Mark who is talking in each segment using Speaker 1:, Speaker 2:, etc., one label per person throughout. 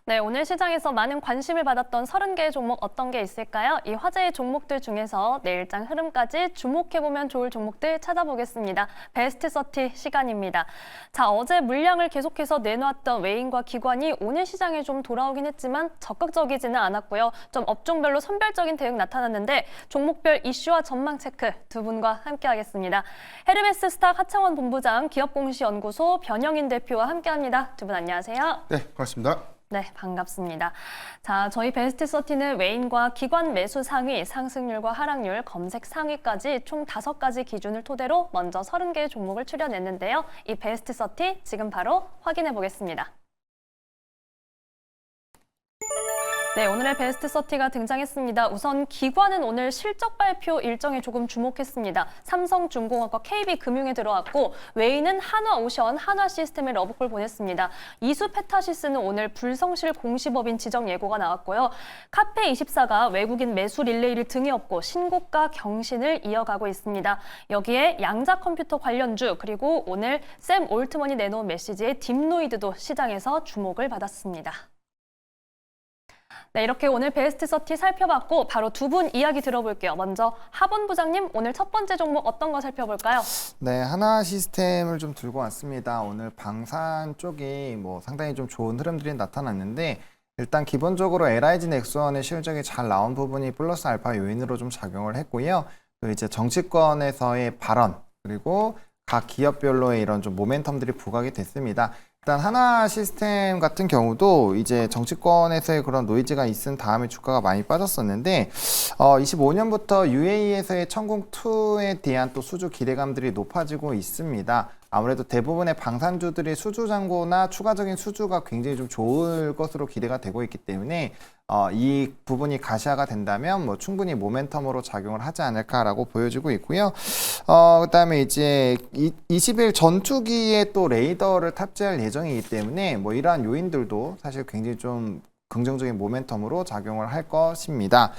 Speaker 1: 네, 오늘 시장에서 많은 관심을 받았던 30개의 종목 어떤 게 있을까요? 이 화제의 종목들 중에서 내일장 흐름까지 주목해보면 좋을 종목들 찾아보겠습니다. 베스트 30 시간입니다. 자, 어제 물량을 계속해서 내놓았던 외인과 기관이 오늘 시장에 좀 돌아오긴 했지만 적극적이지는 않았고요. 좀 업종별로 선별적인 대응 나타났는데 종목별 이슈와 전망 체크 두 분과 함께하겠습니다. 헤르메스 스탁 하창원 본부장, 기업공시연구소 변영인 대표와 함께합니다. 두 분 안녕하세요.
Speaker 2: 네, 반갑습니다.
Speaker 1: 네, 반갑습니다. 자, 저희 베스트 30는 외인과 기관 매수 상위, 상승률과 하락률, 검색 상위까지 총 5가지 기준을 토대로 먼저 30개의 종목을 추려냈는데요. 이 베스트 30 지금 바로 확인해 보겠습니다. 네, 오늘의 베스트 30가 등장했습니다. 우선 기관은 오늘 실적 발표 일정에 조금 주목했습니다. 삼성중공업과 KB금융에 들어왔고 외인은 한화오션, 한화시스템에 러브콜 보냈습니다. 이수페타시스는 오늘 불성실 공시법인 지정 예고가 나왔고요. 카페24가 외국인 매수 릴레이를 등에 업고 신고가 경신을 이어가고 있습니다. 여기에 양자컴퓨터 관련주 그리고 오늘 샘 올트먼이 내놓은 메시지에 딥노이드도 시장에서 주목을 받았습니다. 네, 이렇게 오늘 베스트 30 살펴봤고 바로 두 분 이야기 들어볼게요. 먼저 하본 부장님, 오늘 첫 번째 종목 어떤 거 살펴볼까요?
Speaker 2: 네, 하나 시스템을 좀 들고 왔습니다. 오늘 방산 쪽이 상당히 좀 좋은 흐름들이 나타났는데 일단 기본적으로 LIG 넥스원의 실적이 잘 나온 부분이 플러스 알파 요인으로 좀 작용을 했고요. 또 이제 정치권에서의 발언 그리고 각 기업별로의 이런 좀 모멘텀들이 부각이 됐습니다. 일단 하나 시스템 같은 경우도 이제 정치권에서의 그런 노이즈가 있은 다음에 주가가 많이 빠졌었는데 25년부터 UAE에서의 천궁2에 대한 또 수주 기대감들이 높아지고 있습니다. 아무래도 대부분의 방산주들이 수주 잔고나 추가적인 수주가 굉장히 좀 좋을 것으로 기대가 되고 있기 때문에 이 부분이 가시화가 된다면 충분히 모멘텀으로 작용을 하지 않을까라고 보여지고 있고요. 그다음에 이제 20일 전투기에 또 레이더를 탑재할 예정이기 때문에 이러한 요인들도 사실 굉장히 좀 긍정적인 모멘텀으로 작용을 할 것입니다.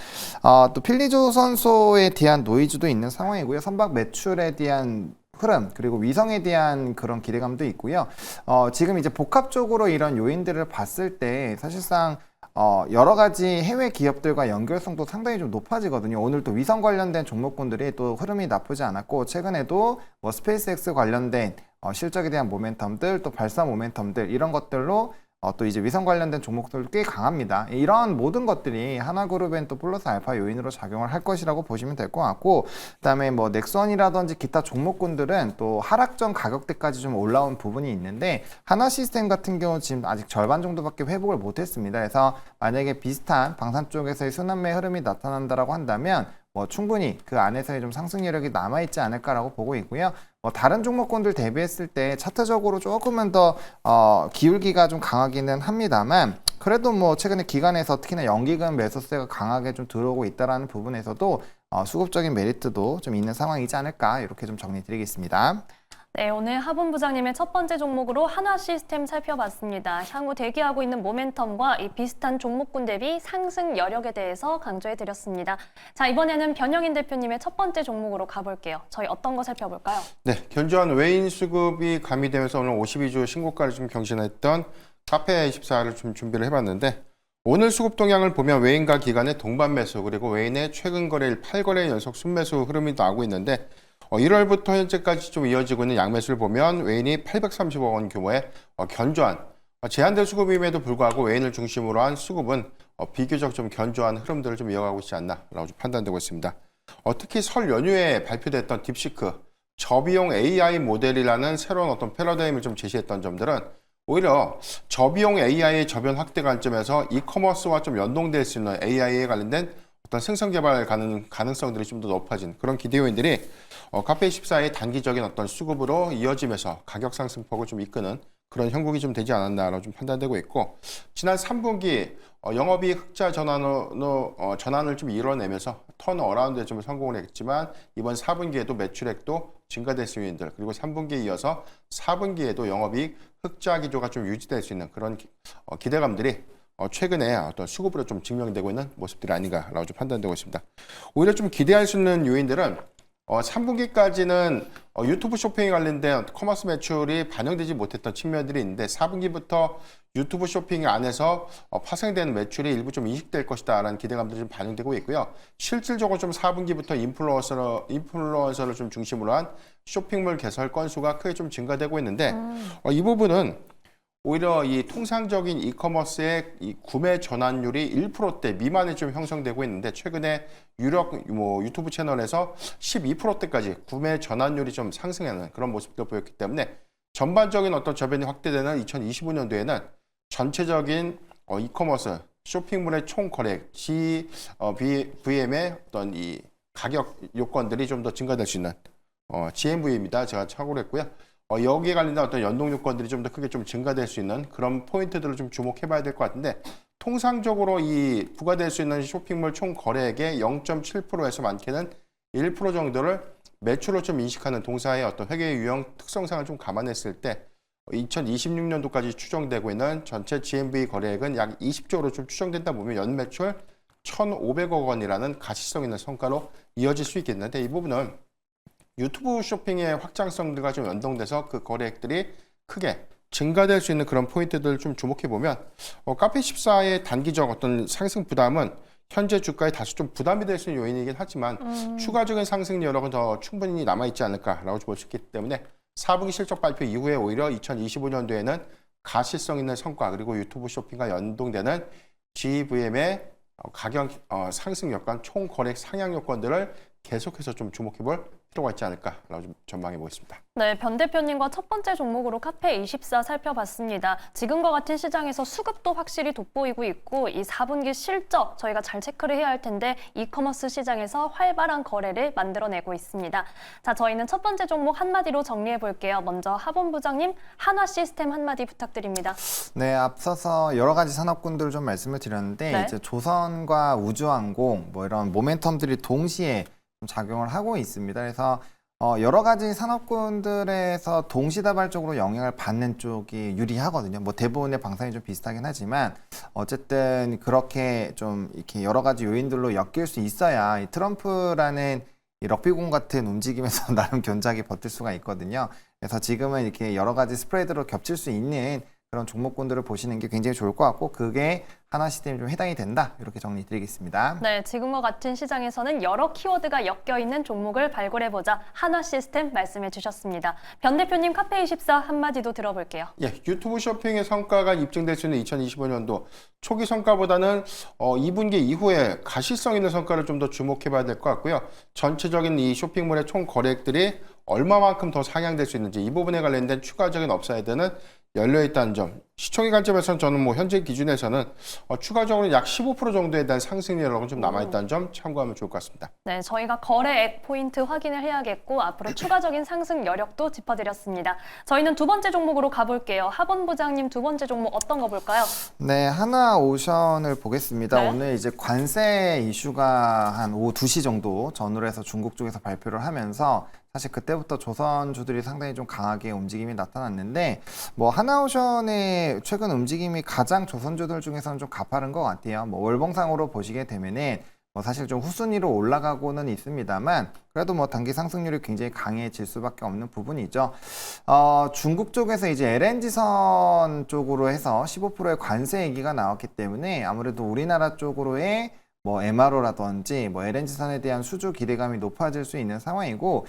Speaker 2: 또 필리조선소에 대한 노이즈도 있는 상황이고요. 선박 매출에 대한 흐름 그리고 위성에 대한 그런 기대감도 있고요. 지금 이제 복합적으로 이런 요인들을 봤을 때 사실상 여러 가지 해외 기업들과 연결성도 상당히 좀 높아지거든요. 오늘 또 위성 관련된 종목군들이 또 흐름이 나쁘지 않았고 최근에도 스페이스X 관련된 실적에 대한 모멘텀들 또 발사 모멘텀들 이런 것들로 또 이제 위성 관련된 종목들도 꽤 강합니다. 이런 모든 것들이 하나그룹엔 또 플러스 알파 요인으로 작용을 할 것이라고 보시면 될 것 같고 그다음에 넥선이라든지 기타 종목군들은 또 하락전 가격대까지 좀 올라온 부분이 있는데 하나 시스템 같은 경우 지금 아직 절반 정도밖에 회복을 못했습니다. 그래서 만약에 비슷한 방산 쪽에서의 순환매 흐름이 나타난다라고 한다면 충분히 그 안에서의 좀 상승 여력이 남아있지 않을까라고 보고 있고요. 다른 종목군들 대비했을 때 차트적으로 조금은 더 기울기가 좀 강하기는 합니다만 그래도 최근에 기관에서 특히나 연기금 매수세가 강하게 좀 들어오고 있다는 부분에서도 수급적인 메리트도 좀 있는 상황이지 않을까 이렇게 좀 정리 드리겠습니다.
Speaker 1: 네, 오늘 하본 부장님의 첫 번째 종목으로 하나 시스템 살펴봤습니다. 향후 대기하고 있는 모멘텀과 이 비슷한 종목군 대비 상승 여력에 대해서 강조해드렸습니다. 자, 이번에는 변영인 대표님의 첫 번째 종목으로 가볼게요. 저희 어떤 거 살펴볼까요?
Speaker 3: 네, 견조한 외인 수급이 가미되면서 오늘 52주 신고가를 좀 경신했던 카페24를 좀 준비를 해봤는데 오늘 수급 동향을 보면 외인과 기관의 동반 매수 그리고 외인의 최근 거래일 8거래 연속 순매수 흐름이 나오고 있는데 1월부터 현재까지 좀 이어지고 있는 양매수를 보면 외인이 830억 원 규모의 견조한 제한된 수급임에도 불구하고 외인을 중심으로 한 수급은 비교적 좀 견조한 흐름들을 좀 이어가고 있지 않나라고 좀 판단되고 있습니다. 특히 설 연휴에 발표됐던 딥시크 저비용 AI 모델이라는 새로운 어떤 패러다임을 좀 제시했던 점들은 오히려 저비용 AI의 저변 확대 관점에서 이커머스와 좀 연동될 수 있는 AI에 관련된 어떤 생성 개발 가능성들이 좀 더 높아진 그런 기대 요인들이 카페24의 단기적인 어떤 수급으로 이어지면서 가격 상승폭을 좀 이끄는 그런 형국이 좀 되지 않았나라고 좀 판단되고 있고 지난 3분기 영업이익 흑자 전환을 좀 이뤄내면서 턴어라운드에 좀 성공을 했지만 이번 4분기에도 매출액도 증가될 수 있는 요인들 그리고 3분기에 이어서 4분기에도 영업이익 흑자 기조가 좀 유지될 수 있는 그런 기대감들이 최근에 어떤 수급으로 좀 증명되고 있는 모습들이 아닌가라고 좀 판단되고 있습니다. 오히려 좀 기대할 수 있는 요인들은 3분기까지는 유튜브 쇼핑에 관련된 커머스 매출이 반영되지 못했던 측면들이 있는데 4분기부터 유튜브 쇼핑 안에서 파생되는 매출이 일부 좀 인식될 것이다라는 기대감들이 좀 반영되고 있고요. 실질적으로 좀 4분기부터 인플루언서를 좀 중심으로 한 쇼핑몰 개설 건수가 크게 좀 증가되고 있는데 이 부분은 오히려 이 통상적인 이커머스의 이 구매 전환율이 1%대 미만이 좀 형성되고 있는데 최근에 유력 유튜브 채널에서 12%대까지 구매 전환율이 좀 상승하는 그런 모습도 보였기 때문에 전반적인 어떤 저변이 확대되는 2025년도에는 전체적인 이커머스 쇼핑몰의 총 거래액 GVM의 어떤 이 가격 요건들이 좀 더 증가될 수 있는 GMV입니다. 제가 참고를 했고요. 여기에 관련된 어떤 연동 요건들이 좀 더 크게 좀 증가될 수 있는 그런 포인트들을 좀 주목해 봐야 될 것 같은데 통상적으로 이 부과될 수 있는 쇼핑몰 총 거래액의 0.7%에서 많게는 1% 정도를 매출로 좀 인식하는 동사의 어떤 회계 유형 특성상을 좀 감안했을 때 2026년도까지 추정되고 있는 전체 GMV 거래액은 약 20조로 좀 추정된다 보면 연매출 1,500억 원이라는 가시성 있는 성과로 이어질 수 있겠는데 이 부분은 유튜브 쇼핑의 확장성들과 좀 연동돼서 그 거래액들이 크게 증가될 수 있는 그런 포인트들을 좀 주목해 보면 카페14의 단기적 어떤 상승 부담은 현재 주가에 다소 좀 부담이 될 수 있는 요인이긴 하지만 추가적인 상승 여력은 더 충분히 남아있지 않을까라고 볼 수 있기 때문에 4분기 실적 발표 이후에 오히려 2025년도에는 가시성 있는 성과 그리고 유튜브 쇼핑과 연동되는 GVM의 가격 상승 여건, 총 거래액 상향 요건들을 계속해서 좀 주목해 볼 필요가 있지 않을까라고 좀 전망해 보겠습니다.
Speaker 1: 네, 변 대표님과 첫 번째 종목으로 카페24 살펴봤습니다. 지금과 같은 시장에서 수급도 확실히 돋보이고 있고 이 4분기 실적 저희가 잘 체크를 해야 할 텐데 이커머스 시장에서 활발한 거래를 만들어내고 있습니다. 자, 저희는 첫 번째 종목 한마디로 정리해 볼게요. 먼저 하본 부장님, 한화시스템 한마디 부탁드립니다.
Speaker 2: 네, 앞서서 여러 가지 산업군들을 좀 말씀을 드렸는데
Speaker 1: 네.
Speaker 2: 이제 조선과 우주항공 뭐 이런 모멘텀들이 동시에 좀 작용을 하고 있습니다. 그래서 여러 가지 산업군들에서 동시다발적으로 영향을 받는 쪽이 유리하거든요. 뭐 대부분의 방상이 좀 비슷하긴 하지만 어쨌든 그렇게 좀 이렇게 여러 가지 요인들로 엮일 수 있어야 이 트럼프라는 이 럭비공 같은 움직임에서 나름 견작이 버틸 수가 있거든요. 그래서 지금은 이렇게 여러 가지 스프레드로 겹칠 수 있는 그런 종목군들을 보시는 게 굉장히 좋을 것 같고 그게 한화시스템이 좀 해당이 된다 이렇게 정리 드리겠습니다.
Speaker 1: 네, 지금과 같은 시장에서는 여러 키워드가 엮여있는 종목을 발굴해보자 한화시스템 말씀해 주셨습니다. 변 대표님 카페24 한마디도 들어볼게요.
Speaker 3: 예, 유튜브 쇼핑의 성과가 입증될 수 있는 2025년도 초기 성과보다는 2분기 이후에 가시성 있는 성과를 좀 더 주목해 봐야 될 것 같고요. 전체적인 이 쇼핑몰의 총 거래액들이 얼마만큼 더 상향될 수 있는지 이 부분에 관련된 추가적인 업사이드는 열려있다는 점. 시청의 관점에서는 저는 뭐 현재 기준에서는 추가적으로 약 15% 정도에 대한 상승 여력은 좀 남아있다는 점 참고하면 좋을 것 같습니다.
Speaker 1: 네, 저희가 거래액 포인트 확인을 해야겠고 앞으로 추가적인 상승 여력도 짚어드렸습니다. 저희는 두 번째 종목으로 가볼게요. 하본 부장님 두 번째 종목 어떤 거 볼까요?
Speaker 2: 네, 하나오션을 보겠습니다.
Speaker 1: 네.
Speaker 2: 오늘 이제 관세 이슈가 한 오후 2시 정도 전후로 해서 중국 쪽에서 발표를 하면서 사실 그때부터 조선주들이 상당히 좀 강하게 움직임이 나타났는데 뭐 하나오션의 최근 움직임이 가장 조선주들 중에서는 좀 가파른 것 같아요. 뭐 월봉상으로 보시게 되면은 뭐 사실 좀 후순위로 올라가고는 있습니다만 그래도 뭐 단기 상승률이 굉장히 강해질 수밖에 없는 부분이죠. 중국 쪽에서 이제 LNG선 쪽으로 해서 15%의 관세 얘기가 나왔기 때문에 아무래도 우리나라 쪽으로의 뭐 MRO라든지 뭐 LNG선에 대한 수주 기대감이 높아질 수 있는 상황이고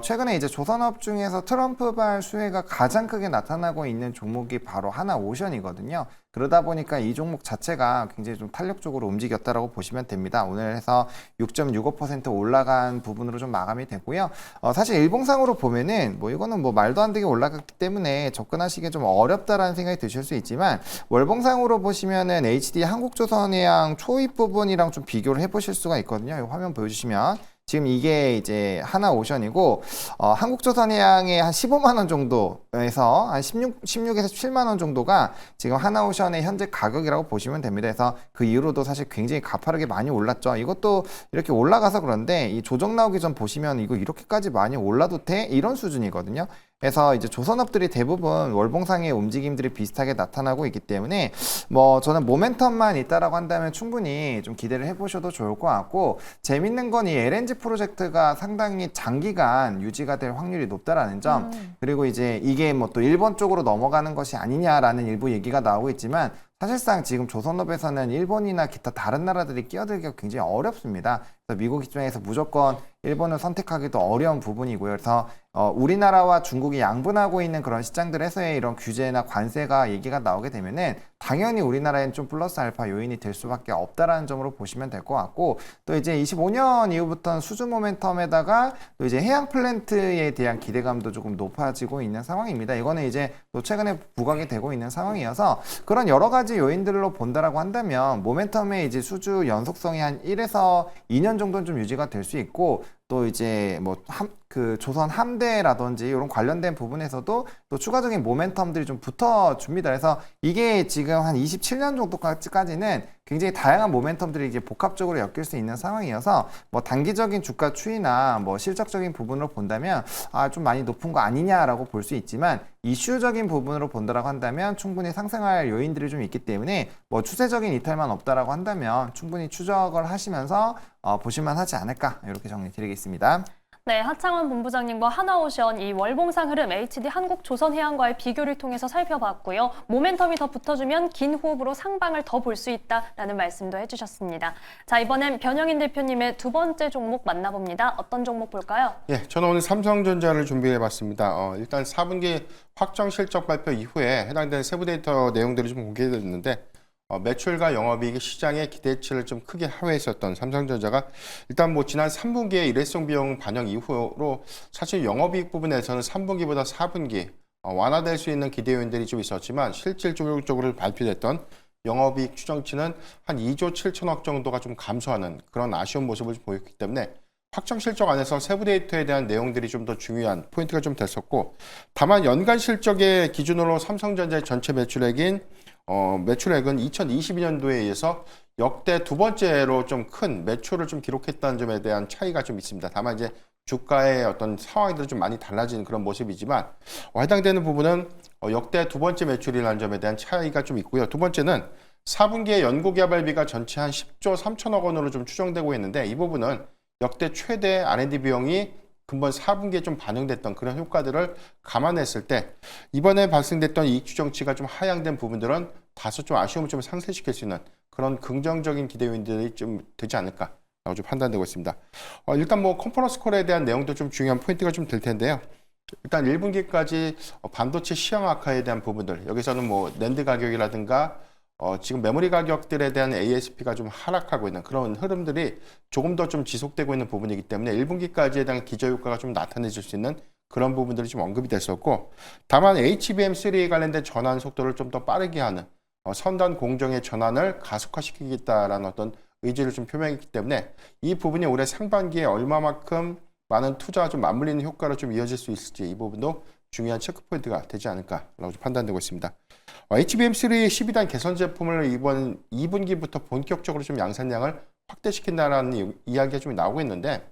Speaker 2: 최근에 이제 조선업 중에서 트럼프발 수혜가 가장 크게 나타나고 있는 종목이 바로 하나오션이거든요. 그러다 보니까 이 종목 자체가 굉장히 좀 탄력적으로 움직였다라고 보시면 됩니다. 오늘 해서 6.65% 올라간 부분으로 좀 마감이 되고요. 사실 일봉상으로 보면은 뭐 이거는 뭐 말도 안 되게 올라갔기 때문에 접근하시기 좀 어렵다라는 생각이 드실 수 있지만 월봉상으로 보시면은 HD 한국조선해양 초입 부분이랑 좀 비교를 해보실 수가 있거든요. 이 화면 보여주시면. 지금 이게 이제 하나오션이고 한국조선해양의 한 15만 원 정도에서 한 16에서 7만 원 정도가 지금 하나오션의 현재 가격이라고 보시면 됩니다. 그래서 그 이후로도 사실 굉장히 가파르게 많이 올랐죠. 이것도 이렇게 올라가서 그런데 이 조정 나오기 전 보시면 이거 이렇게까지 많이 올라도 돼? 이런 수준이거든요. 그래서 이제 조선업들이 대부분 월봉상의 움직임들이 비슷하게 나타나고 있기 때문에 뭐 저는 모멘텀만 있다라고 한다면 충분히 좀 기대를 해보셔도 좋을 것 같고, 재밌는 건 이 LNG 프로젝트가 상당히 장기간 유지가 될 확률이 높다라는 점, 그리고 이제 이게 뭐 또 일본 쪽으로 넘어가는 것이 아니냐라는 일부 얘기가 나오고 있지만, 사실상 지금 조선업에서는 일본이나 기타 다른 나라들이 끼어들기가 굉장히 어렵습니다. 그래서 미국 입장에서 무조건 일본을 선택하기도 어려운 부분이고요. 그래서 우리나라와 중국이 양분하고 있는 그런 시장들에서의 이런 규제나 관세가 얘기가 나오게 되면은 당연히 우리나라엔 좀 플러스 알파 요인이 될 수밖에 없다라는 점으로 보시면 될 것 같고, 또 이제 25년 이후부터는 수주 모멘텀에다가 또 이제 해양 플랜트에 대한 기대감도 조금 높아지고 있는 상황입니다. 이거는 이제 또 최근에 부각이 되고 있는 상황이어서 그런 여러 가지 요인들로 본다라고 한다면 모멘텀의 이제 수주 연속성이 한 1에서 2년 정도는 좀 유지가 될 수 있고, 또 이제 뭐 조선 함대라든지 이런 관련된 부분에서도 또 추가적인 모멘텀들이 좀 붙어줍니다. 그래서 이게 지금 한 27년 정도까지는 굉장히 다양한 모멘텀들이 이제 복합적으로 엮일 수 있는 상황이어서 뭐 단기적인 주가 추이나 뭐 실적적인 부분으로 본다면 좀 많이 높은 거 아니냐라고 볼 수 있지만, 이슈적인 부분으로 본다라고 한다면 충분히 상승할 요인들이 좀 있기 때문에 뭐 추세적인 이탈만 없다라고 한다면 충분히 추적을 하시면서 보실만 하지 않을까, 이렇게 정리 드리겠습니다.
Speaker 1: 네, 하창원 본부장님과 하나오션 이 월봉상 흐름 HD 한국조선해양과의 비교를 통해서 살펴봤고요. 모멘텀이 더 붙어주면 긴 호흡으로 상방을 더 볼 수 있다라는 말씀도 해주셨습니다. 자, 이번엔 변영인 대표님의 두 번째 종목 만나봅니다. 어떤 종목 볼까요?
Speaker 3: 예, 저는 오늘 삼성전자를 준비해봤습니다. 일단 4분기 확정 실적 발표 이후에 해당되는 세부 데이터 내용들이 좀 공개됐는데, 매출과 영업이익이 시장의 기대치를 좀 크게 하회했었던 삼성전자가 일단 뭐 지난 3분기에 일회성 비용 반영 이후로 사실 영업이익 부분에서는 3분기보다 4분기 완화될 수 있는 기대 요인들이 좀 있었지만, 실질적으로 발표됐던 영업이익 추정치는 한 2조 7천억 정도가 좀 감소하는 그런 아쉬운 모습을 보였기 때문에 확정 실적 안에서 세부 데이터에 대한 내용들이 좀 더 중요한 포인트가 좀 됐었고, 다만 연간 실적의 기준으로 삼성전자의 전체 매출액은 2022년도에 의해서 역대 두 번째로 좀 큰 매출을 좀 기록했다는 점에 대한 차이가 좀 있습니다. 다만 이제 주가의 어떤 상황들이 좀 많이 달라지는 그런 모습이지만, 해당되는 부분은 역대 두 번째 매출이라는 점에 대한 차이가 좀 있고요. 두 번째는 4분기에 연구개발비가 전체 한 10조 3천억 원으로 좀 추정되고 있는데, 이 부분은 역대 최대 R&D 비용이 근본 4분기에 좀 반영됐던 그런 효과들을 감안했을 때 이번에 발생됐던 이익 추정치가 좀 하향된 부분들은 다소 좀 아쉬움을 좀 상쇄시킬 수 있는 그런 긍정적인 기대 요인들이 좀 되지 않을까라고 좀 판단되고 있습니다. 일단 뭐 컨퍼런스 콜에 대한 내용도 좀 중요한 포인트가 좀 될 텐데요. 일단 1분기까지 반도체 시황 악화에 대한 부분들, 여기서는 뭐 낸드 가격이라든가 지금 메모리 가격들에 대한 ASP가 좀 하락하고 있는 그런 흐름들이 조금 더 좀 지속되고 있는 부분이기 때문에 1분기까지에 대한 기저효과가 좀 나타내질 수 있는 그런 부분들이 좀 언급이 됐었고, 다만 HBM3에 관련된 전환 속도를 좀 더 빠르게 하는 선단 공정의 전환을 가속화시키겠다라는 어떤 의지를 좀 표명했기 때문에 이 부분이 올해 상반기에 얼마만큼 많은 투자와 좀 맞물리는 효과로 좀 이어질 수 있을지, 이 부분도 중요한 체크포인트가 되지 않을까라고 좀 판단되고 있습니다. HBM3 12단 개선 제품을 이번 2분기부터 본격적으로 좀 양산량을 확대시킨다라는 이야기가 좀 나오고 있는데,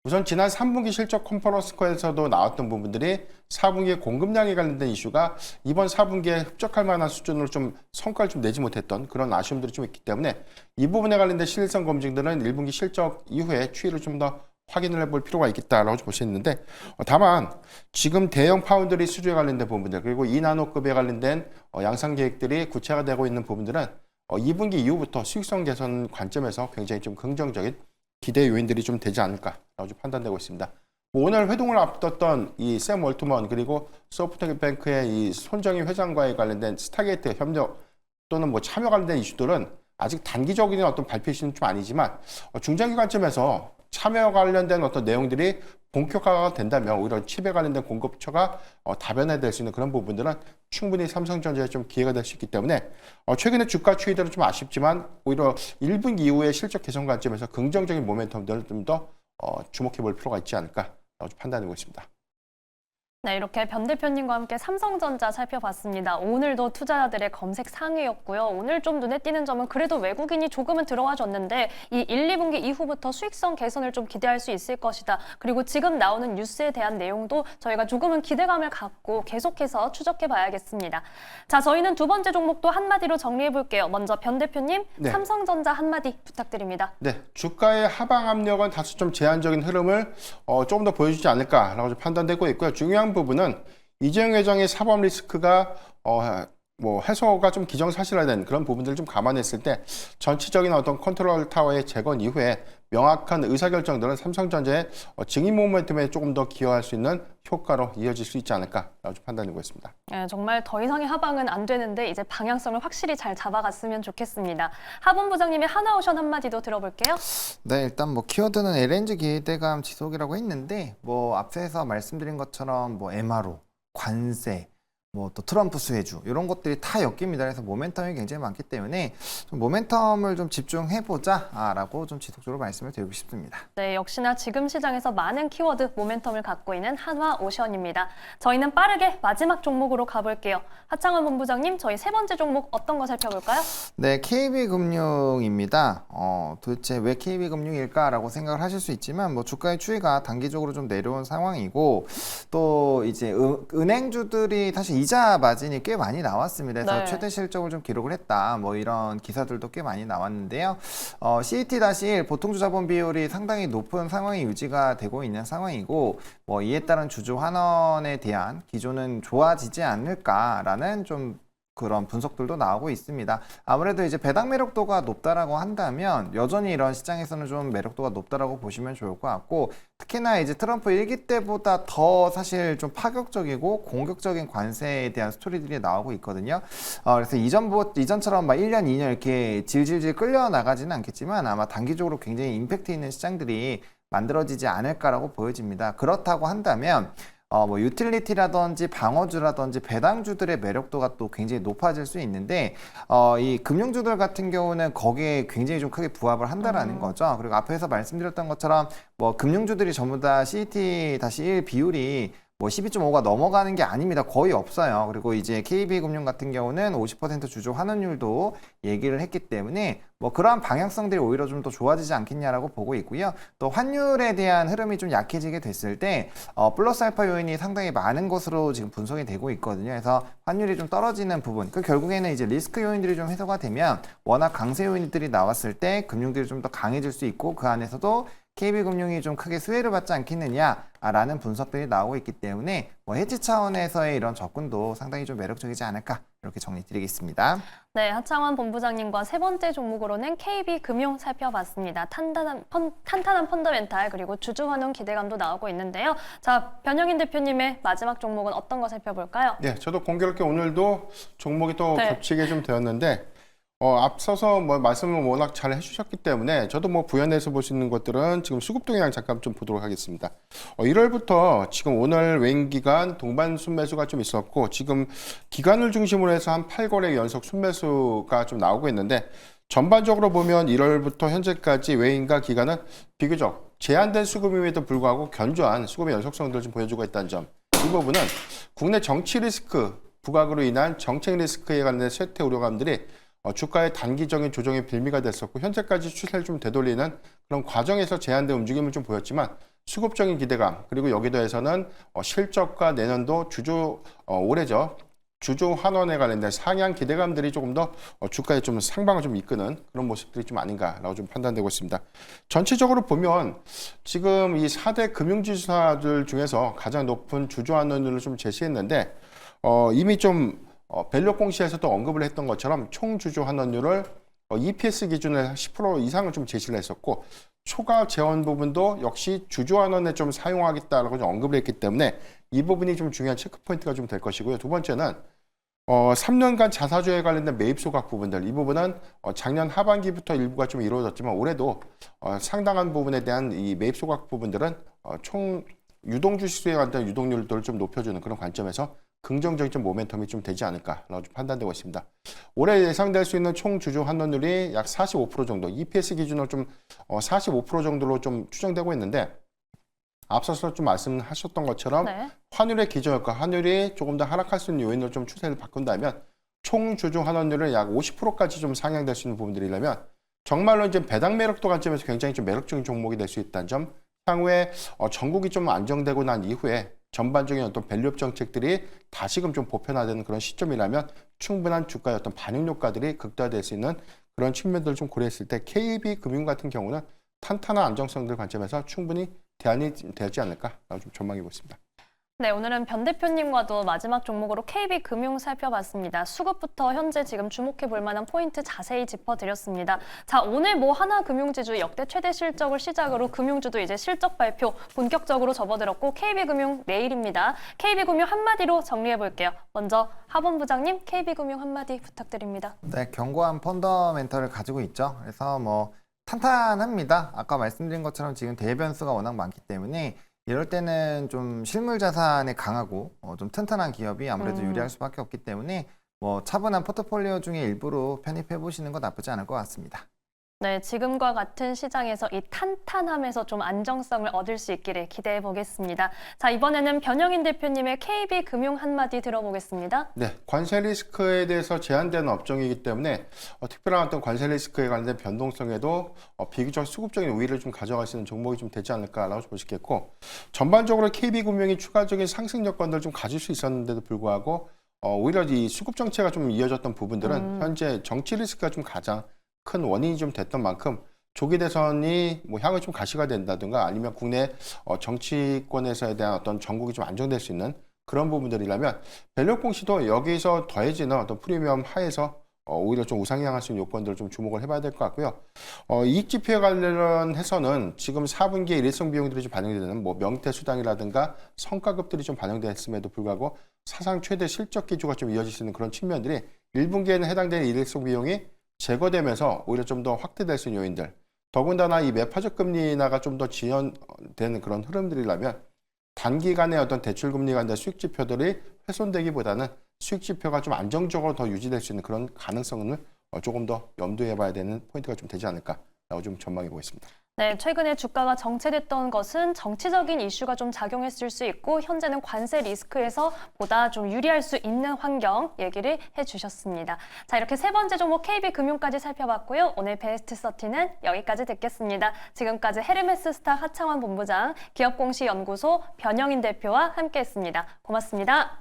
Speaker 3: 우선 지난 3분기 실적 컨퍼런스에서도 나왔던 부분들이 4분기에 공급량에 관련된 이슈가 이번 4분기에 흡족할 만한 수준으로 좀 성과를 좀 내지 못했던 그런 아쉬움들이 좀 있기 때문에 이 부분에 관련된 신뢰성 검증들은 1분기 실적 이후에 추이를 좀 더 확인을 해볼 필요가 있겠다라고 볼 수 있는데, 다만 지금 대형 파운드리 수주에 관련된 부분들, 그리고 2나노급에 관련된 양산 계획들이 구체화되고 있는 부분들은 2분기 이후부터 수익성 개선 관점에서 굉장히 좀 긍정적인 기대 요인들이 좀 되지 않을까라고 좀 판단되고 있습니다. 오늘 회동을 앞뒀던 이 샘 월트먼 그리고 소프트뱅크의 이 손정희 회장과의 관련된 스타게이트 협력 또는 뭐 참여 관련된 이슈들은 아직 단기적인 어떤 발표 이슈는 좀 아니지만, 중장기 관점에서 참여 관련된 어떤 내용들이 본격화가 된다면 오히려 칩에 관련된 공급처가 다변화될 수 있는 그런 부분들은 충분히 삼성전자에 좀 기회가 될 수 있기 때문에 최근에 주가 추이들은 좀 아쉽지만 오히려 1분기 이후의 실적 개선 관점에서 긍정적인 모멘텀들을 좀 더 주목해 볼 필요가 있지 않을까라고 판단하고 있습니다.
Speaker 1: 네, 이렇게 변 대표님과 함께 삼성전자 살펴봤습니다. 오늘도 투자자들의 검색 상위였고요. 오늘 좀 눈에 띄는 점은 그래도 외국인이 조금은 들어와줬는데 이 1, 2분기 이후부터 수익성 개선을 좀 기대할 수 있을 것이다. 그리고 지금 나오는 뉴스에 대한 내용도 저희가 조금은 기대감을 갖고 계속해서 추적해 봐야겠습니다. 자, 저희는 두 번째 종목도 한마디로 정리해 볼게요. 먼저 변 대표님,
Speaker 3: 네.
Speaker 1: 삼성전자 한마디 부탁드립니다.
Speaker 3: 네, 주가의 하방 압력은 다소 좀 제한적인 흐름을 조금 더 보여주지 않을까라고 좀 판단되고 있고요. 중요한 부분은 이재용 회장의 사법 리스크가 해소가 좀 기정사실화된 그런 부분들을 좀 감안했을 때 전체적인 어떤 컨트롤 타워의 재건 이후에 명확한 의사결정들은 삼성전자의 증인 모멘텀에 조금 더 기여할 수 있는 효과로 이어질 수 있지 않을까라고 좀 판단되고 있습니다.
Speaker 1: 네, 정말 더 이상의 하방은 안 되는데 이제 방향성을 확실히 잘 잡아갔으면 좋겠습니다. 하본 부장님의 하나오션 한마디도 들어볼게요.
Speaker 2: 네, 일단 뭐 키워드는 LNG 기대감 지속이라고 했는데 뭐 앞에서 말씀드린 것처럼 뭐 MRO, 관세, 뭐 또 트럼프 수혜주 이런 것들이 다 엮입니다. 그래서 모멘텀이 굉장히 많기 때문에 좀 모멘텀을 좀 집중해보자라고 좀 지속적으로 말씀을 드리고 싶습니다.
Speaker 1: 네, 역시나 지금 시장에서 많은 키워드 모멘텀을 갖고 있는 한화오션입니다. 저희는 빠르게 마지막 종목으로 가볼게요. 하창원 본부장님, 저희 세 번째 종목 어떤 거 살펴볼까요?
Speaker 2: 네, KB금융입니다. 도대체 왜 KB금융일까라고 생각을 하실 수 있지만 뭐 주가의 추이가 단기적으로 좀 내려온 상황이고 또 이제 은행주들이 사실 이자 마진이 꽤 많이 나왔습니다. 그래서
Speaker 1: 네.
Speaker 2: 최대 실적을 좀 기록을 했다. 뭐 이런 기사들도 꽤 많이 나왔는데요. CET-1 보통주자본 비율이 상당히 높은 상황이 유지가 되고 있는 상황이고 뭐 이에 따른 주주 환원에 대한 기조는 좋아지지 않을까라는 좀 그런 분석들도 나오고 있습니다. 아무래도 이제 배당 매력도가 높다라고 한다면 여전히 이런 시장에서는 좀 매력도가 높다라고 보시면 좋을 것 같고 특히나 이제 트럼프 1기 때보다 더 사실 좀 파격적이고 공격적인 관세에 대한 스토리들이 나오고 있거든요. 그래서 이전처럼 막 1년, 2년 이렇게 질질질 끌려 나가지는 않겠지만 아마 단기적으로 굉장히 임팩트 있는 시장들이 만들어지지 않을까라고 보여집니다. 그렇다고 한다면 뭐 유틸리티라든지 방어주라든지 배당주들의 매력도가 또 굉장히 높아질 수 있는데 이 금융주들 같은 경우는 거기에 굉장히 좀 크게 부합을 한다라는 거죠. 그리고 앞에서 말씀드렸던 것처럼 뭐 금융주들이 전부 다 CET-1 비율이 뭐 12.5가 넘어가는 게 아닙니다. 거의 없어요. 그리고 이제 KB금융 같은 경우는 50% 주주 환원율도 얘기를 했기 때문에 뭐 그러한 방향성들이 오히려 좀 더 좋아지지 않겠냐라고 보고 있고요. 또 환율에 대한 흐름이 좀 약해지게 됐을 때 플러스 알파 요인이 상당히 많은 것으로 지금 분석이 되고 있거든요. 그래서 환율이 좀 떨어지는 부분, 그 결국에는 이제 리스크 요인들이 좀 해소가 되면 워낙 강세 요인들이 나왔을 때 금융들이 좀 더 강해질 수 있고 그 안에서도 KB금융이 좀 크게 수혜를 받지 않겠느냐라는 분석들이 나오고 있기 때문에 뭐 해지 차원에서의 이런 접근도 상당히 좀 매력적이지 않을까 이렇게 정리드리겠습니다.
Speaker 1: 네, 하창원 본부장님과 세 번째 종목으로는 KB금융 살펴봤습니다. 탄탄한 펀더멘탈 그리고 주주 환원 기대감도 나오고 있는데요. 자, 변영인 대표님의 마지막 종목은 어떤 거 살펴볼까요?
Speaker 3: 네, 저도 공교롭게 오늘도 종목이 또
Speaker 1: 네.
Speaker 3: 겹치게 좀 되었는데 앞서서 뭐 말씀을 워낙 잘 해주셨기 때문에 저도 뭐 부연해서 볼 수 있는 것들은 지금 수급 동향 잠깐 좀 보도록 하겠습니다. 1월부터 지금 오늘 외인 기간 동반 순매수가 좀 있었고 지금 기간을 중심으로 해서 한 8거래 연속 순매수가 좀 나오고 있는데 전반적으로 보면 1월부터 현재까지 외인과 기간은 비교적 제한된 수급임에도 불구하고 견조한 수급의 연속성들을 좀 보여주고 있다는 점. 이 부분은 국내 정치 리스크 부각으로 인한 정책 리스크에 관한 쇠퇴 우려감들이 주가의 단기적인 조정의 빌미가 됐었고 현재까지 추세를 좀 되돌리는 그런 과정에서 제한된 움직임을 좀 보였지만 수급적인 기대감 그리고 여기 더해서는 실적과 내년도 올해죠 주주 환원에 관련된 상향 기대감들이 조금 더 주가에 좀 상방을 좀 이끄는 그런 모습들이 좀 아닌가라고 좀 판단되고 있습니다. 전체적으로 보면 지금 이 4대 금융지수사들 중에서 가장 높은 주주 환원율을 좀 제시했는데 이미 좀 벨록 공시에서도 언급을 했던 것처럼 총 주주 환원율을 EPS 기준에 10% 이상을 좀 제시를 했었고 초과 재원 부분도 역시 주주 환원에 좀 사용하겠다라고 좀 언급을 했기 때문에 이 부분이 좀 중요한 체크 포인트가 좀 될 것이고요. 두 번째는 3년간 자사주에 관련된 매입 소각 부분들 이 부분은 작년 하반기부터 일부가 좀 이루어졌지만 올해도 상당한 부분에 대한 이 매입 소각 부분들은 총 유동주식수에 관련된 유동률들을 좀 높여주는 그런 관점에서 긍정적인 좀 모멘텀이 좀 되지 않을까라고 좀 판단되고 있습니다. 올해 예상될 수 있는 총 주주 환원율이 약 45% 정도, EPS 기준으로 좀 45% 정도로 좀 추정되고 있는데 앞서서 좀 말씀하셨던 것처럼
Speaker 1: 네.
Speaker 3: 환율의 기저효과, 환율이 조금 더 하락할 수 있는 요인으로 좀 추세를 바꾼다면 총 주중 환원율은 약 50%까지 좀 상향될 수 있는 부분들이라면 정말로 이제 배당 매력도 관점에서 굉장히 좀 매력적인 종목이 될 수 있다는 점, 향후에 전국이 좀 안정되고 난 이후에 전반적인 어떤 밸류업 정책들이 다시금 좀 보편화되는 그런 시점이라면 충분한 주가의 어떤 반영 효과들이 극대화될 수 있는 그런 측면들을 좀 고려했을 때 KB금융 같은 경우는 탄탄한 안정성들 관점에서 충분히 대안이 되지 않을까라고 좀 전망해 보겠습니다.
Speaker 1: 네, 오늘은 변 대표님과도 마지막 종목으로 KB금융 살펴봤습니다. 수급부터 현재 지금 주목해 볼 만한 포인트 자세히 짚어드렸습니다. 자, 오늘 뭐 하나금융지주 역대 최대 실적을 시작으로 금융주도 이제 실적 발표 본격적으로 접어들었고 KB금융 내일입니다. KB금융 한마디로 정리해 볼게요. 먼저 하본 부장님 KB금융 한마디 부탁드립니다.
Speaker 2: 네, 견고한 펀더멘털을 가지고 있죠. 그래서 뭐 탄탄합니다. 아까 말씀드린 것처럼 지금 대변수가 워낙 많기 때문에 이럴 때는 좀 실물 자산에 강하고 좀 튼튼한 기업이 아무래도 유리할 수밖에 없기 때문에 뭐 차분한 포트폴리오 중에 일부로 편입해 보시는 거 나쁘지 않을 것 같습니다.
Speaker 1: 네, 지금과 같은 시장에서 이 탄탄함에서 좀 안정성을 얻을 수 있기를 기대해 보겠습니다. 자, 이번에는 변영인 대표님의 KB금융 한마디 들어보겠습니다.
Speaker 3: 네, 관세 리스크에 대해서 제한되는 업종이기 때문에 특별한 어떤 관세 리스크에 관련된 변동성에도 비교적 수급적인 우위를 좀 가져갈 수 있는 종목이 좀 되지 않을까라고 볼 수 있겠고, 전반적으로 KB금융이 추가적인 상승 여건들을 좀 가질 수 있었는데도 불구하고 오히려 이 수급 정체가 좀 이어졌던 부분들은 현재 정치 리스크가 좀 가장 큰 원인이 좀 됐던 만큼 조기 대선이 뭐 향후 좀 가시가 된다든가 아니면 국내 정치권에서에 대한 어떤 전국이 좀 안정될 수 있는 그런 부분들이라면 밸류업 공시도 여기서 더해지는 어떤 프리미엄 하에서 오히려 좀 우상향할 수 있는 요건들을 좀 주목을 해봐야 될 것 같고요. 이익 지표에 관련해서는 지금 4분기에 일회성 비용들이 좀 반영이 되는 뭐 명태 수당이라든가 성과급들이 좀 반영됐음에도 불구하고 사상 최대 실적 기조가 좀 이어질 수 있는 그런 측면들이 1분기에는 해당되는 일회성 비용이 제거되면서 오히려 좀 더 확대될 수 있는 요인들, 더군다나 이 매파적 금리 인하가 좀 더 지연되는 그런 흐름들이라면 단기간의 어떤 대출 금리 간의 수익 지표들이 훼손되기보다는 수익 지표가 좀 안정적으로 더 유지될 수 있는 그런 가능성을 조금 더 염두해 봐야 되는 포인트가 좀 되지 않을까라고 좀 전망해 보겠습니다.
Speaker 1: 네, 최근에 주가가 정체됐던 것은 정치적인 이슈가 좀 작용했을 수 있고 현재는 관세 리스크에서 보다 좀 유리할 수 있는 환경 얘기를 해주셨습니다. 자, 이렇게 세 번째 종목 KB금융까지 살펴봤고요. 오늘 베스트 30는 여기까지 듣겠습니다. 지금까지 헤르메스스타 하창원 본부장, 기업공시연구소 변영인 대표와 함께했습니다. 고맙습니다.